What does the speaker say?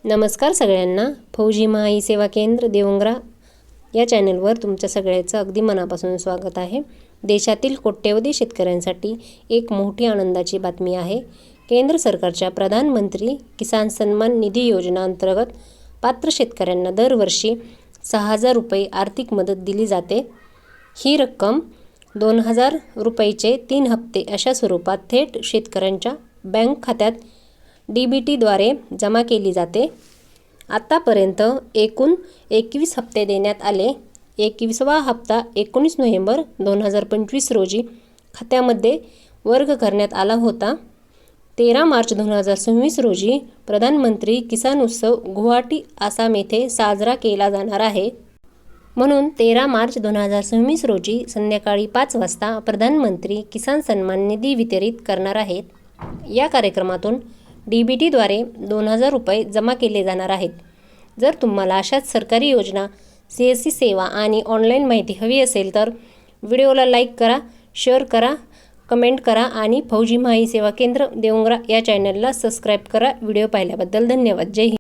नमस्कार सगळ्यांना. फौजी महाई सेवा केंद्र देवंगरा या चॅनलवर तुमच्या सगळ्यांचं अगदी मनापासून स्वागत आहे. देशातील कोट्यवधी शेतकऱ्यांसाठी एक मोठी आनंदाची बातमी आहे. केंद्र सरकारच्या प्रधानमंत्री किसान सन्मान निधी योजना अंतर्गत पात्र शेतकऱ्यांना दरवर्षी 6,000 रुपये आर्थिक मदत दिली जाते. ही रक्कम 2,000 रुपयेचे 3 हप्ते अशा स्वरूपात थेट शेतकऱ्यांच्या बँक खात्यात DBTद्वारे जमा केली जाते. आतापर्यंत एकूण 21 हप्ते देण्यात आले. 21वा हप्ता 19 नोव्हेंबर 2025 रोजी खात्यामध्ये वर्ग करण्यात आला होता. 13 मार्च 2026 रोजी प्रधानमंत्री किसान उत्सव गुवाहाटी आसाम येथे साजरा केला जाणार आहे. म्हणून 13 मार्च 2026 रोजी संध्याकाळी 5 वाजता प्रधानमंत्री किसान सन्मान निधी वितरित करणार आहेत. या कार्यक्रमातून DBTद्वारे 2,000 रुपये जमा केले जाणार आहेत. जर तुम्हाला अशाच सरकारी योजना, CSC सेवा आणि ऑनलाईन माहिती हवी असेल तर व्हिडिओला लाईक करा, शेअर करा, कमेंट करा आणि फौजी महाई सेवा केंद्र देवंगरा या चॅनलला सबस्क्राईब करा. व्हिडिओ पाहिल्याबद्दल धन्यवाद. जय हिंद.